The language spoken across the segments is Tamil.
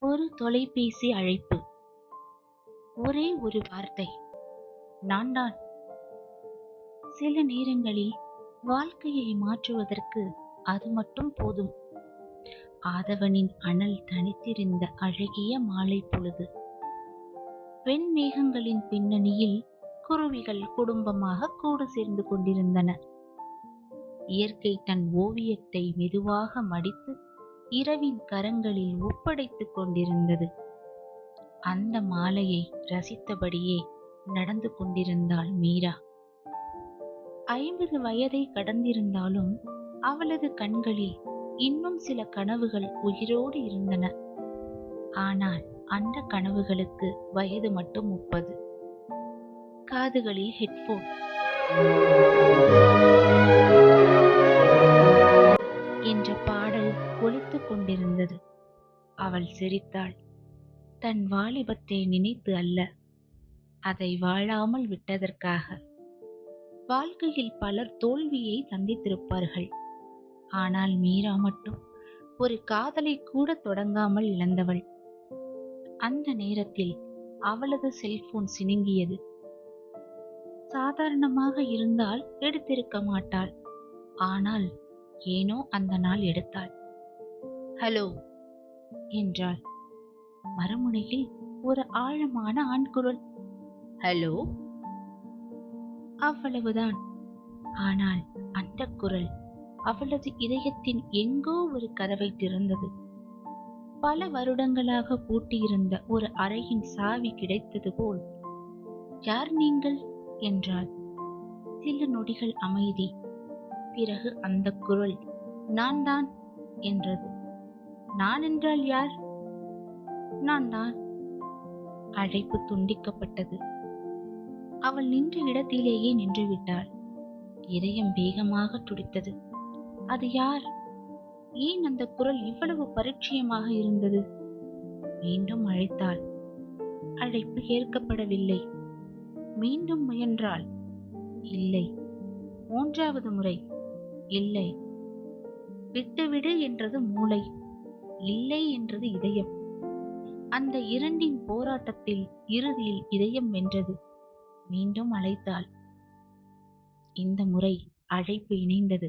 ஒரு தொலைபேசி அழைப்பு, ஒரே ஒரு வார்த்தை, நான் தான். சில நேரங்களில் வாழ்க்கையை மாற்றுவதற்கு அது மட்டும் போதும். ஆதவனின் அனல் தனித்திருந்த அழகிய மாலை பொழுது. வெண்மேகங்களின் பின்னணியில் குருவிகள் குடும்பமாக கூடு சேர்ந்து கொண்டிருந்தன. இயற்கை தன் ஓவியத்தை மெதுவாக மடித்து இரவின் கரங்களில் ஒப்படைத்துக் கொண்டிருந்தது. அந்த மாலையை ரசித்தபடியே நடந்து கொண்டிருந்தாள் மீரா. 50 வயதை கடந்திருந்தாலும் அவளது கண்களில் இன்னும் சில கனவுகள் உயிரோடு இருந்தன. ஆனால் அந்த கனவுகளுக்கு வயது மட்டும் 30. காதுகளில் ஹெட்போன். என்ற பாடல் ஒலித்துக் கொண்டிருந்தது. அவள் சிரித்தாள். தன் வாலிபத்தை நினைத்து அல்ல, அதை வாழாமல் விட்டதற்காக. வாழ்க்கையில் பலர் தோல்வியை சந்தித்திருப்பார்கள். ஆனால் மீரா மட்டும் ஒரு காதலை கூட தொடங்காமல் இழந்தவள். அந்த நேரத்தில் அவளது செல்போன் சினுங்கியது. சாதாரணமாக இருந்தால் எடுத்திருக்க மாட்டாள். ஆனால் ஏனோ அந்த நாள் எடுத்தாள். ஹலோ என்றாள். மறுமுனையில் ஒரு ஆழமான ஆண் குரல். ஹலோ. அவ்வளவுதான். ஆனால் அந்த குரல் அவளது இதயத்தின் எங்கோ ஒரு கதவை திறந்தது. பல வருடங்களாக பூட்டியிருந்த ஒரு அறையின் சாவி கிடைத்தது போல். யார் நீங்கள் என்றாள். சில நொடிகள் அமைதி. பிறகு அந்த குரல் நான் தான் என்றது. நான் என்றால் யார்? நான் தான். அழைப்பு துண்டிக்கப்பட்டது. அவள் நின்ற இடத்திலேயே நின்று விட்டாள். இதயம் வேகமாக துடித்தது. அது யார்? ஏன் அந்த குரல் இவ்வளவு பரிச்சயமாக இருந்தது? மீண்டும் அழைத்தாள். அழைப்பு ஏற்கப்படவில்லை. மீண்டும் முயன்றாள். இல்லை. 3வது முறை. இல்லை. விட்டுவிடு என்றது மூளை, இல்லை என்றது இதயம். அந்த இரண்டின் போராட்டத்தில் இறுதியில் இதயம் வென்றது. மீண்டும் அழைத்தாள். இந்த முறை அழைப்பு இணைந்தது.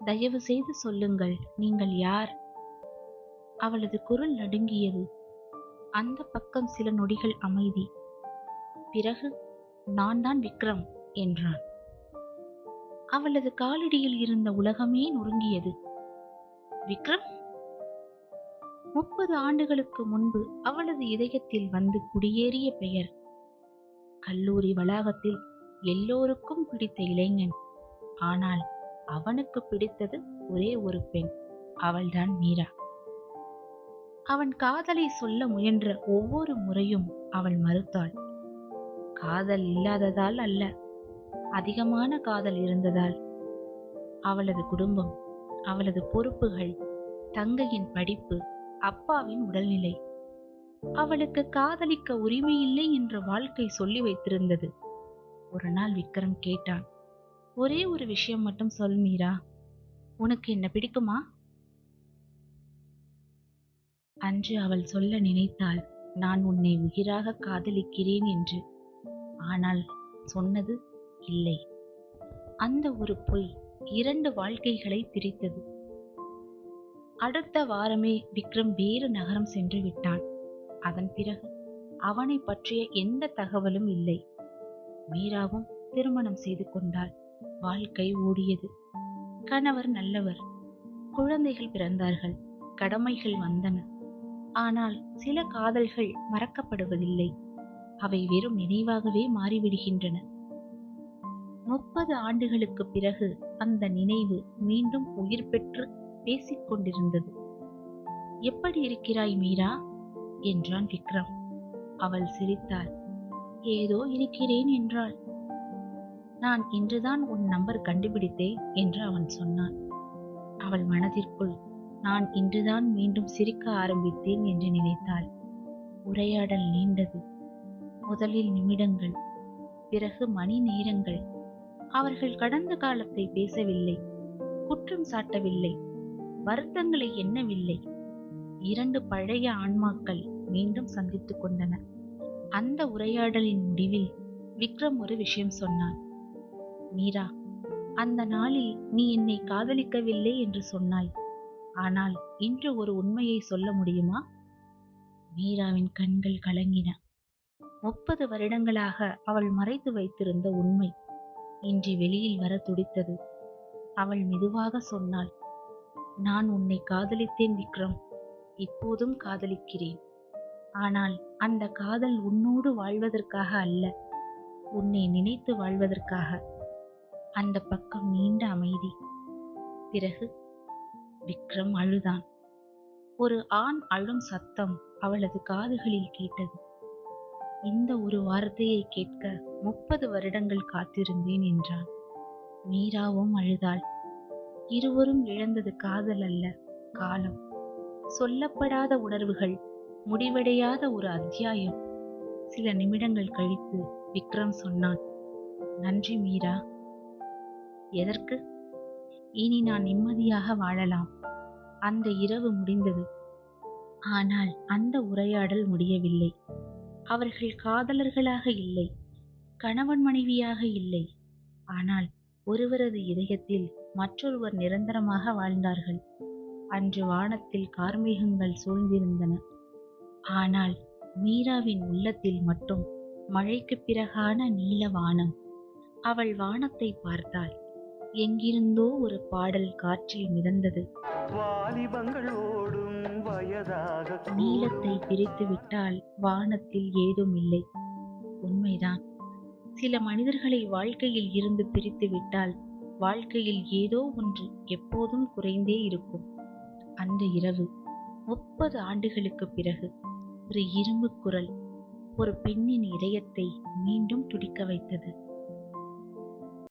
தயவு செய்து சொல்லுங்கள், நீங்கள் யார்? அவளது குரல் நடுங்கியது. அந்த பக்கம் சில நொடிகள் அமைதி. பிறகு நான் தான் விக்ரம் என்றான். அவளது காலடியில் இருந்த உலகமே நொறுங்கியது. விக்ரம்? 30 ஆண்டுகளுக்கு முன்பு அவளது இதயத்தில் வந்து குடியேறிய பெயர். கல்லூரி வளாகத்தில் எல்லோருக்கும் பிடித்த இளைஞன். ஆனால் அவனுக்கு பிடித்தது ஒரே ஒரு பெண். அவள்தான் மீரா. அவன் காதலை சொல்ல முயன்ற ஒவ்வொரு முறையும் அவள் மறுத்தாள். காதல் இல்லாததால் அல்ல, அதிகமான காதல் இருந்ததால். அவளது குடும்பம், அவளது பொறுப்புகள், தங்கையின் படிப்பு, அப்பாவின் உடல்நிலை. அவளுக்கு காதலிக்க உரிமை இல்லை என்ற வாழ்க்கை சொல்லி வைத்திருந்தது. ஒரு நாள் விக்ரம் கேட்டான். ஒரே ஒரு விஷயம் மட்டும் சொல் மீரா, உனக்கு என்ன பிடிக்குமா? அன்று அவள் சொல்ல நினைத்தாள், நான் உன்னை உயிராக காதலிக்கிறேன் என்று. ஆனால் சொன்னது இல்லை. அந்த ஒரு பொய் 2 வாழ்க்கைகளை பிரித்தது. அடுத்த வாரமே விக்ரம் வேறு நகரம் சென்று விட்டான். அதன் பிறகு அவனை பற்றிய எந்த தகவலும் இல்லை. மீராவும் திருமணம் செய்து கொண்டாள். வாழ்க்கை ஓடியது. கணவர் நல்லவர். குழந்தைகள் பிறந்தார்கள். கடமைகள் வந்தன. ஆனால் சில காதல்கள் மறக்கப்படுவதில்லை. அவை வெறும் நினைவாகவே மாறிவிடுகின்றன. 30 ஆண்டுகளுக்கு பிறகு அந்த நினைவு மீண்டும் உயிர் பெற்று பேசிக் கொண்டிருந்தது. எப்படி இருக்கிறாய் மீரா என்றான் விக்ரம். அவள் சிரித்தாள். ஏதோ இருக்கிறேன் என்றாள். நான் இன்றுதான் உன் நம்பர் கண்டுபிடித்தேன் என்று அவன் சொன்னான். அவள் மனதிற்குள் நான் இன்றுதான் மீண்டும் சிரிக்க ஆரம்பித்தேன் என்று நினைத்தாள். உரையாடல் நீண்டது. முதலில் நிமிடங்கள், பிறகு மணி நேரங்கள். அவர்கள் கடந்த காலத்தை பேசவில்லை, குற்றம் சாட்டவில்லை, வருத்தங்களை எண்ணவில்லை. இரண்டு பழைய ஆன்மாக்கள் மீண்டும் சந்தித்துக் கொண்டன. அந்த உரையாடலின் முடிவில் விக்ரம் ஒரு விஷயம் சொன்னான். மீரா, அந்த நாளில் நீ என்னை காதலிக்கவில்லை என்று சொன்னாய். ஆனால் இன்று ஒரு உண்மையை சொல்ல முடியுமா? மீராவின் கண்கள் கலங்கின. 30 வருடங்களாக அவள் மறைத்து வைத்திருந்த உண்மை இன்று வெளியில் வர துடித்தது. அவள் மெதுவாக சொன்னாள், நான் உன்னை காதலித்தேன் விக்ரம், இப்போதும் காதலிக்கிறேன். ஆனால் அந்த காதல் உன்னோடு வாழ்வதற்காக அல்ல, உன்னை நினைத்து வாழ்வதற்காக. அந்த பக்கம் நீண்ட அமைதி. பிறகு விக்ரம் அழுதான். ஒரு ஆண் அழும் சத்தம் அவளது காதுகளில் கேட்டது. இந்த ஒரு வார்த்தையை கேட்க 30 வருடங்கள் காத்திருந்தேன் என்றான். மீராவும் அழுதாள். இருவரும் இழந்தது காதல் அல்ல, காலம். சொல்லப்படாத உணர்வுகள், முடிவடையாத ஒரு அத்தியாயம். சில நிமிடங்கள் கழித்து விக்ரம் சொன்னான், நன்றி மீரா. எதற்கு? இனி நான் நிம்மதியாக வாழலாம். அந்த இரவு முடிந்தது. ஆனால் அந்த உரையாடல் முடியவில்லை. அவர்கள் காதலர்களாக இல்லை, கணவன் மனைவியாக இல்லை. ஆனால் ஒருவரது இதயத்தில் மற்றொருவர் நிரந்தரமாக வாழ்ந்தார்கள். அன்று வானத்தில் கார்மேகங்கள் சூழ்ந்திருந்தன. ஆனால் மீராவின் உள்ளத்தில் மட்டும் மழைக்கு பிறகான நீல வானம். அவள் வானத்தை பார்த்தாள். எங்கிருந்தோ ஒரு பாடல் காற்றில் மிதந்தது. நீலத்தை பிரித்து விட்டால் வானத்தில் ஏதும் இல்லை. உண்மைதான். சில மனிதர்களை வாழ்க்கையில் இருந்து பிரித்து விட்டால் வாழ்க்கையில் ஏதோ ஒன்று எப்போதும் குறைந்தே இருக்கும். அந்த இரவு 30 ஆண்டுகளுக்கு பிறகு ஒரு இரும்பு குரல் ஒரு பெண்ணின் இதயத்தை மீண்டும் துடிக்க வைத்தது.